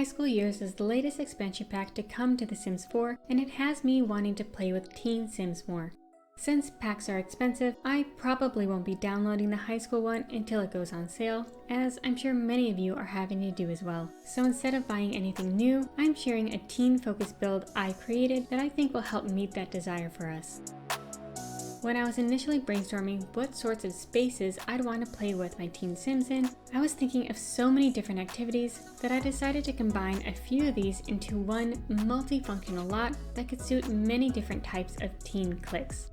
High School Years is the latest expansion pack to come to The Sims 4, and it has me wanting to play with teen Sims more. Since packs are expensive, I probably won't be downloading the high school one until it goes on sale, as I'm sure many of you are having to do as well. So instead of buying anything new, I'm sharing a teen-focused build I created that I think will help meet that desire for us. When I was initially brainstorming what sorts of spaces I'd want to play with my teen Sims in, I was thinking of so many different activities that I decided to combine a few of these into one multifunctional lot that could suit many different types of teen cliques.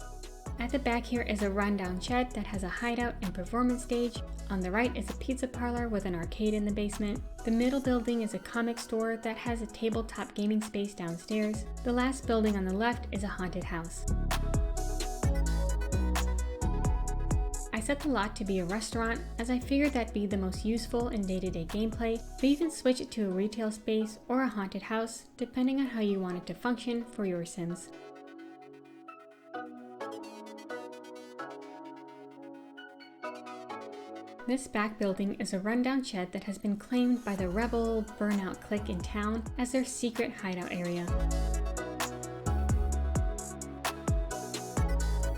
At the back here is a rundown shed that has a hideout and performance stage. On the right is a pizza parlor with an arcade in the basement. The middle building is a comic store that has a tabletop gaming space downstairs. The last building on the left is a haunted house. I set the lot to be a restaurant as I figured that'd be the most useful in day-to-day gameplay, but you can switch it to a retail space or a haunted house depending on how you want it to function for your Sims. This back building is a rundown shed that has been claimed by the rebel burnout clique in town as their secret hideout area.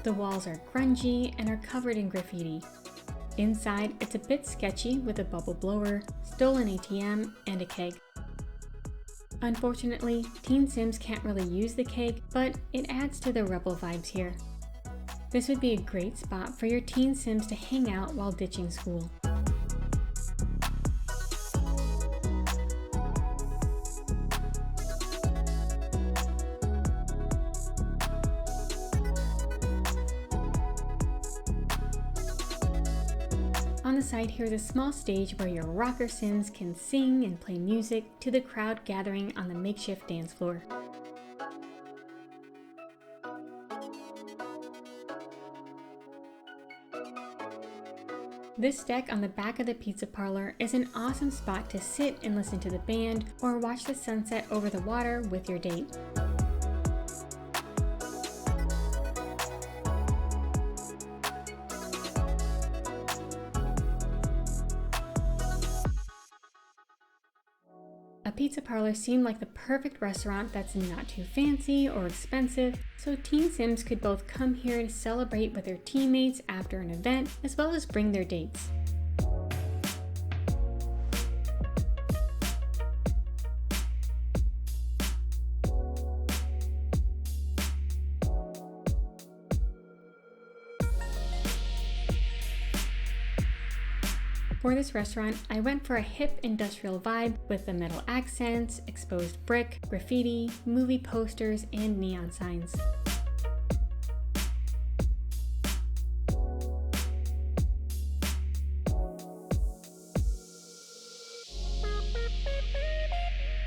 The walls are grungy and are covered in graffiti. Inside, it's a bit sketchy with a bubble blower, stolen ATM, and a keg. Unfortunately, teen Sims can't really use the keg, but it adds to the rebel vibes here. This would be a great spot for your teen Sims to hang out while ditching school. On the side here is a small stage where your rocker Sims can sing and play music to the crowd gathering on the makeshift dance floor. This deck on the back of the pizza parlor is an awesome spot to sit and listen to the band or watch the sunset over the water with your date. A pizza parlor seemed like the perfect restaurant that's not too fancy or expensive, so teen Sims could both come here to celebrate with their teammates after an event, as well as bring their dates. For this restaurant, I went for a hip industrial vibe with the metal accents, exposed brick, graffiti, movie posters, and neon signs.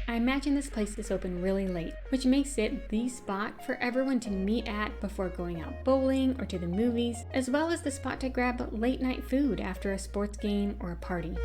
I imagine this place is open really late, which makes it the spot for everyone to meet at before going out bowling or to the movies, as well as the spot to grab late night food after a sports game or a party.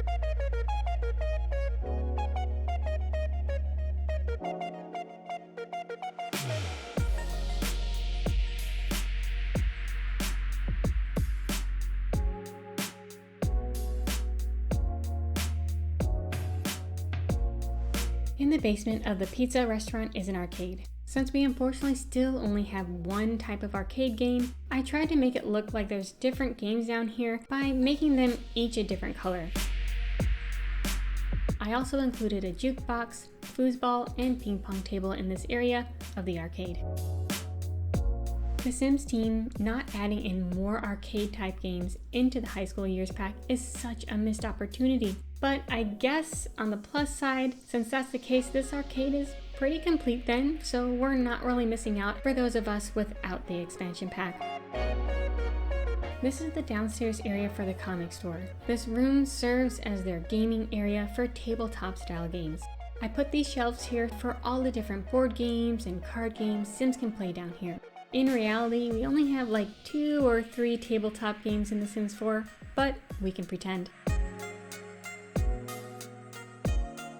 In the basement of the pizza restaurant is an arcade. Since we unfortunately still only have one type of arcade game, I tried to make it look like there's different games down here by making them each a different color. I also included a jukebox, foosball, and ping pong table in this area of the arcade. The Sims team not adding in more arcade type games into the High School Years pack is such a missed opportunity. But I guess on the plus side, since that's the case, this arcade is pretty complete then, so we're not really missing out for those of us without the expansion pack. This is the downstairs area for the comic store. This room serves as their gaming area for tabletop style games. I put these shelves here for all the different board games and card games Sims can play down here. In reality, we only have like 2 or 3 tabletop games in The Sims 4, but we can pretend.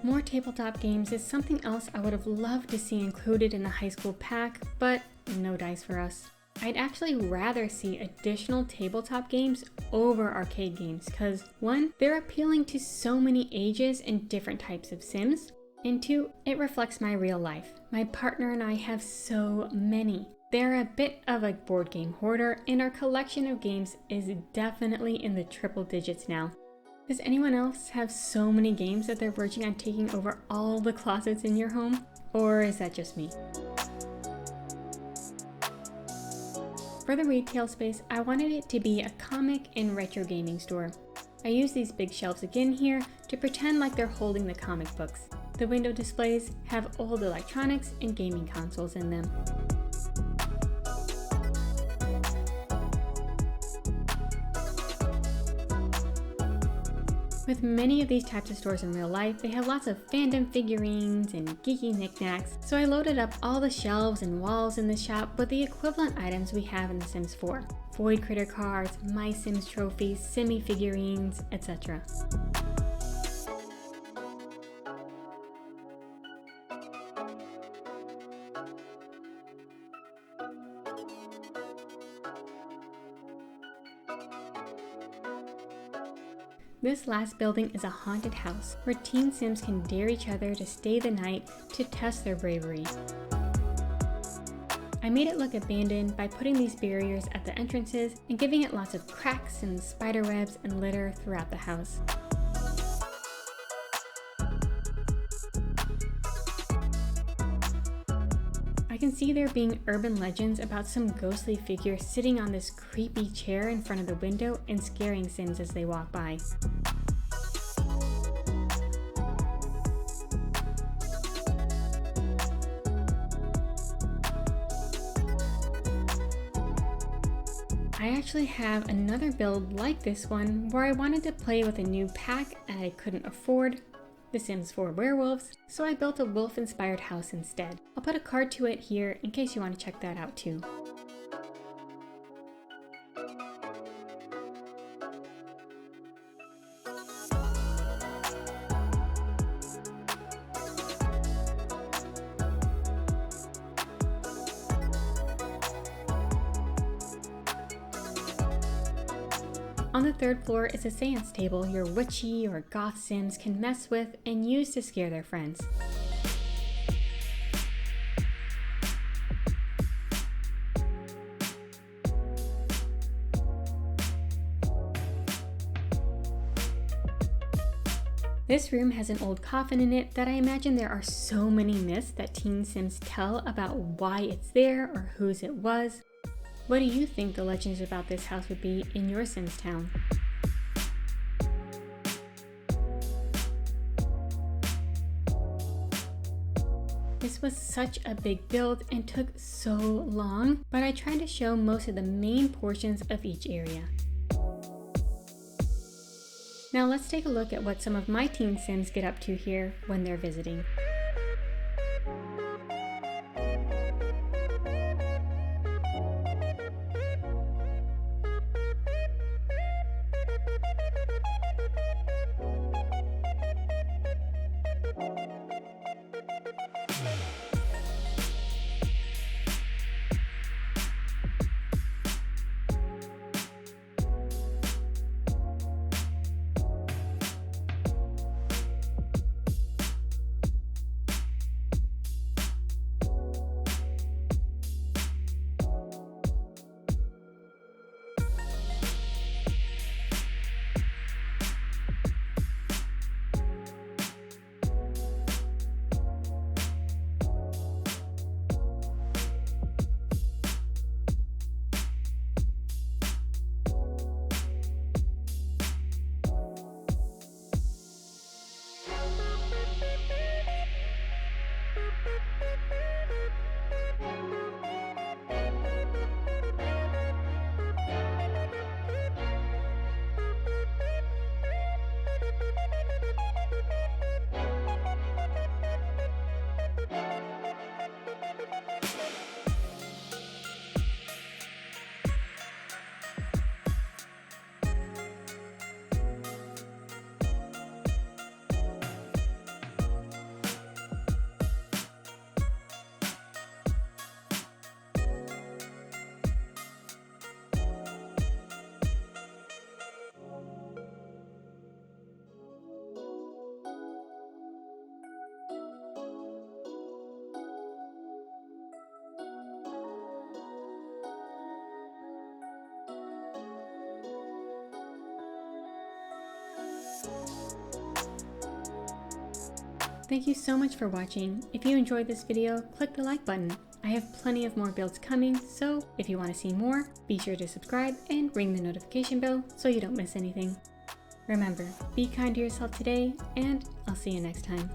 More tabletop games is something else I would have loved to see included in the high school pack, but no dice for us. I'd actually rather see additional tabletop games over arcade games because 1, they're appealing to so many ages and different types of Sims. And 2, it reflects my real life. My partner and I have so many. They're a bit of a board game hoarder, and our collection of games is definitely in the triple digits now. Does anyone else have so many games that they're verging on taking over all the closets in your home? Or is that just me? For the retail space, I wanted it to be a comic and retro gaming store. I used these big shelves again here to pretend like they're holding the comic books. The window displays have old electronics and gaming consoles in them. With many of these types of stores in real life, they have lots of fandom figurines and geeky knickknacks, so I loaded up all the shelves and walls in the shop with the equivalent items we have in The Sims 4. Void Critter cards, My Sims trophies, Simmy figurines, etc. This last building is a haunted house where teen Sims can dare each other to stay the night to test their bravery. I made it look abandoned by putting these barriers at the entrances and giving it lots of cracks and spider webs and litter throughout the house. I can see there being urban legends about some ghostly figure sitting on this creepy chair in front of the window and scaring Sims as they walk by. I actually have another build like this one where I wanted to play with a new pack and I couldn't afford The Sims 4 Werewolves, so I built a wolf-inspired house instead. I'll put a card to it here in case you want to check that out too. On the 3rd floor is a seance table your witchy or goth Sims can mess with and use to scare their friends. This room has an old coffin in it that I imagine there are so many myths that teen Sims tell about why it's there or whose it was. What do you think the legends about this house would be in your Sims town? This was such a big build and took so long, but I tried to show most of the main portions of each area. Now let's take a look at what some of my teen Sims get up to here when they're visiting. Thank you so much for watching. If you enjoyed this video, click the like button. I have plenty of more builds coming, so if you want to see more, be sure to subscribe and ring the notification bell so you don't miss anything. Remember, be kind to yourself today, and I'll see you next time.